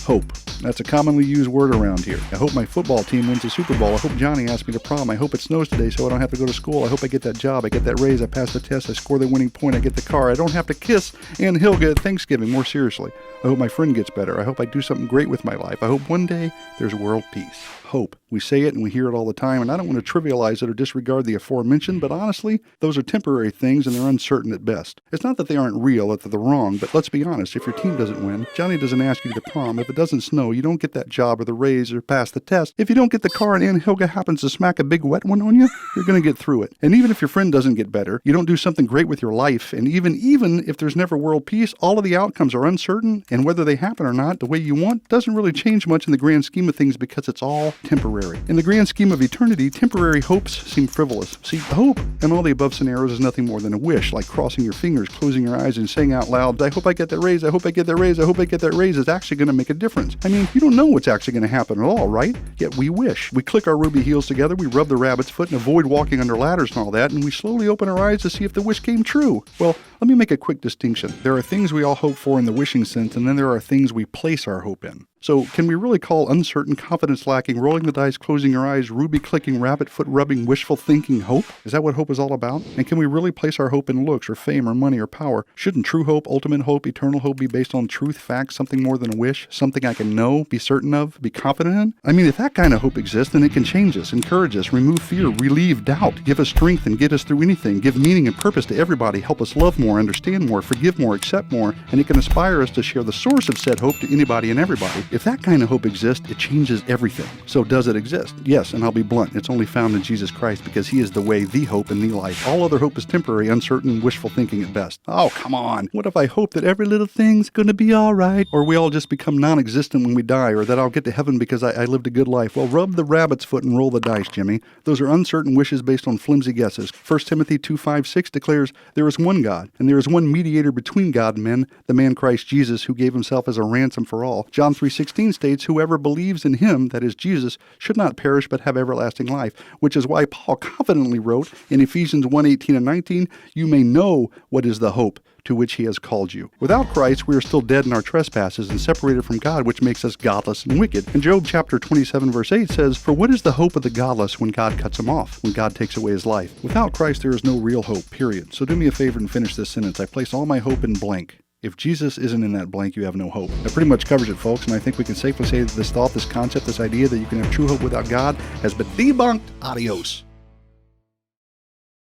Hope. That's a commonly used word around here. I hope my football team wins the Super Bowl. I hope Johnny asks me to prom. I hope it snows today so I don't have to go to school. I hope I get that job. I get that raise. I pass the test. I score the winning point. I get the car. I don't have to kiss Aunt Hilga at Thanksgiving. More seriously, I hope my friend gets better. I hope I do something great with my life. I hope one day there's world peace. Hope. We say it and we hear it all the time, and I don't want to trivialize it or disregard the aforementioned, but honestly, those are temporary things and they're uncertain at best. It's not that they aren't real, that they're wrong, but let's be honest, if your team doesn't win, Johnny doesn't ask you to prom, if it doesn't snow, you don't get that job or the raise or pass the test, if you don't get the car and Aunt Hilga happens to smack a big wet one on you, you're going to get through it. And even if your friend doesn't get better, you don't do something great with your life, and even if there's never world peace, all of the outcomes are uncertain, and whether they happen or not the way you want doesn't really change much in the grand scheme of things because it's all temporary. In the grand scheme of eternity, temporary hopes seem frivolous. See, hope in all the above scenarios is nothing more than a wish, like crossing your fingers, closing your eyes, and saying out loud, I hope I get that raise, I hope I get that raise, I hope I get that raise, is actually going to make a difference. I mean, you don't know what's actually going to happen at all, right? Yet we wish. We click our ruby heels together, we rub the rabbit's foot and avoid walking under ladders and all that, and we slowly open our eyes to see if the wish came true. Well, let me make a quick distinction. There are things we all hope for in the wishing sense, and then there are things we place our hope in. So can we really call uncertain, confidence-lacking, rolling the dice, closing your eyes, ruby-clicking, rabbit-foot-rubbing, wishful thinking hope? Is that what hope is all about? And can we really place our hope in looks or fame or money or power? Shouldn't true hope, ultimate hope, eternal hope be based on truth, facts, something more than a wish, something I can know, be certain of, be confident in? I mean, if that kind of hope exists, then it can change us, encourage us, remove fear, relieve doubt, give us strength and get us through anything, give meaning and purpose to everybody, help us love more, understand more, forgive more, accept more, and it can inspire us to share the source of said hope to anybody and everybody. If that kind of hope exists, it changes everything. So does it exist? Yes, and I'll be blunt. It's only found in Jesus Christ because he is the way, the hope, and the life. All other hope is temporary, uncertain, wishful thinking at best. Oh, come on. What if I hope that every little thing's gonna be all right? Or we all just become non-existent when we die, or that I'll get to heaven because I lived a good life. Well, rub the rabbit's foot and roll the dice, Jimmy. Those are uncertain wishes based on flimsy guesses. 1 Timothy 2:5-6 declares, there is one God, and there is one mediator between God and men, the man Christ Jesus, who gave himself as a ransom for all. John 3:16 states, whoever believes in him, that is Jesus, should not perish but have everlasting life, which is why Paul confidently wrote in Ephesians 1:18-19, you may know what is the hope to which he has called you. Without Christ, we are still dead in our trespasses and separated from God, which makes us godless and wicked. And Job chapter 27 verse 8 says, for what is the hope of the godless when God cuts him off, when God takes away his life? Without Christ, there is no real hope, period. So do me a favor and finish this sentence. I place all my hope in blank. If Jesus isn't in that blank, you have no hope. That pretty much covers it, folks, and I think we can safely say that this thought, this concept, this idea that you can have true hope without God has been debunked. Adios.